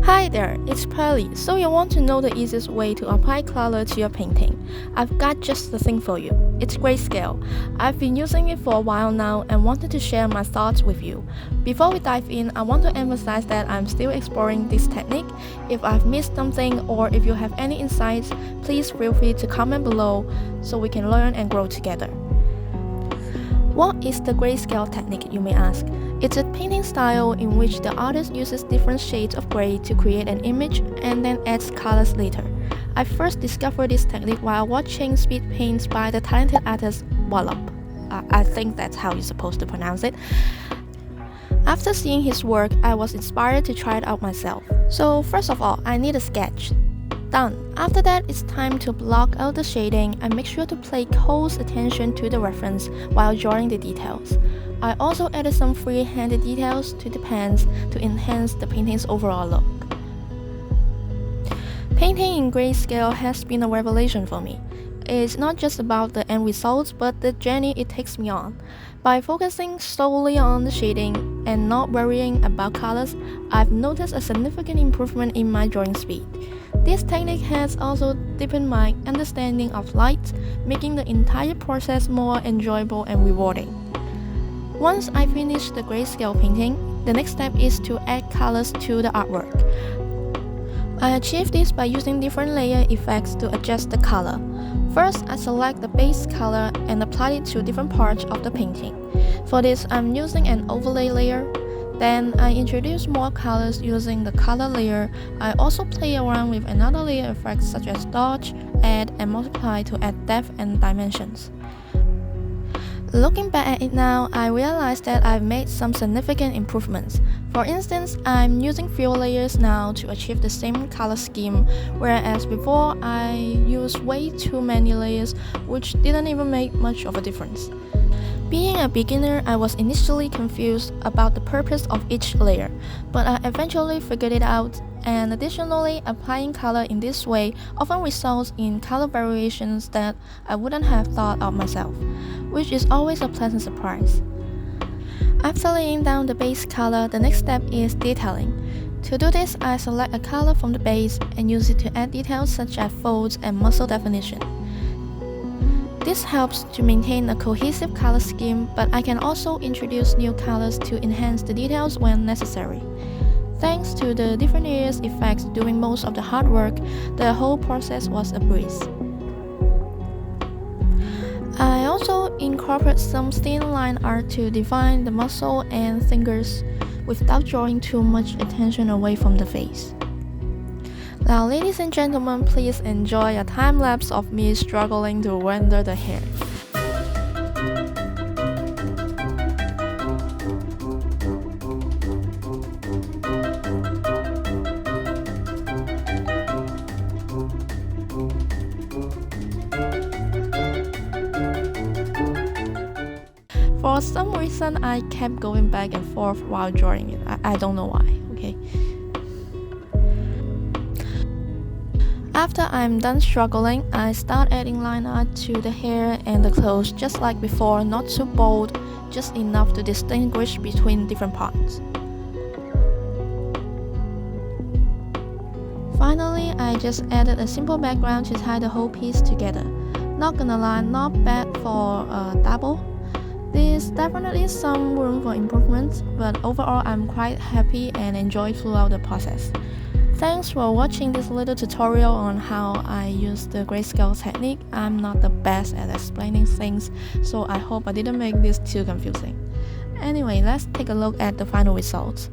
Hi there, it's Pearly. So you want to know the easiest way to apply color to your painting? I've got just the thing for you. It's grayscale. I've been using it for a while now and wanted to share my thoughts with you. Before we dive in, I want to emphasize that I'm still exploring this technique. If I've missed something or if you have any insights, please feel free to comment below so we can learn and grow together. What is the grayscale technique, you may ask? It's a painting style in which the artist uses different shades of gray to create an image and then adds colors later. I first discovered this technique while watching speed paints by the talented artist Wallop. I think that's how you're supposed to pronounce it. After seeing his work, I was inspired to try it out myself. So first of all, I need a sketch. Done. After that, it's time to block out the shading and make sure to pay close attention to the reference while drawing the details. I also added some free-handed details to the pens to enhance the painting's overall look. Painting in grayscale has been a revelation for me. It's not just about the end results, but the journey it takes me on. By focusing solely on the shading and not worrying about colors, I've noticed a significant improvement in my drawing speed. This technique has also deepened my understanding of light, making the entire process more enjoyable and rewarding. Once I finish the grayscale painting, the next step is to add colors to the artwork. I achieve this by using different layer effects to adjust the color. First, I select the base color and apply it to different parts of the painting. For this, I'm using an overlay layer. Then I introduce more colors using the color layer. I also play around with another layer effects such as dodge, add, and multiply to add depth and dimensions. Looking back at it now, I realize that I've made some significant improvements. For instance, I'm using fewer layers now to achieve the same color scheme, whereas before I used way too many layers, which didn't even make much of a difference. Being a beginner, I was initially confused about the purpose of each layer, but I eventually figured it out, and additionally, applying color in this way often results in color variations that I wouldn't have thought of myself, which is always a pleasant surprise. After laying down the base color, the next step is detailing. To do this, I select a color from the base and use it to add details such as folds and muscle definition. This helps to maintain a cohesive color scheme, but I can also introduce new colors to enhance the details when necessary. Thanks to the different layers effects doing most of the hard work, the whole process was a breeze. I also incorporate some thin line art to define the muscle and fingers without drawing too much attention away from the face. Now, ladies and gentlemen, please enjoy a time lapse of me struggling to render the hair. For some reason, I kept going back and forth while drawing it. I don't know why, okay? After I'm done struggling, I start adding line art to the hair and the clothes just like before, not too bold, just enough to distinguish between different parts. Finally, I just added a simple background to tie the whole piece together. Not gonna lie, not bad for a double. There's definitely some room for improvement, but overall I'm quite happy and enjoy throughout the process. Thanks for watching this little tutorial on how I use the grayscale technique. I'm not the best at explaining things, so I hope I didn't make this too confusing. Anyway, let's take a look at the final results.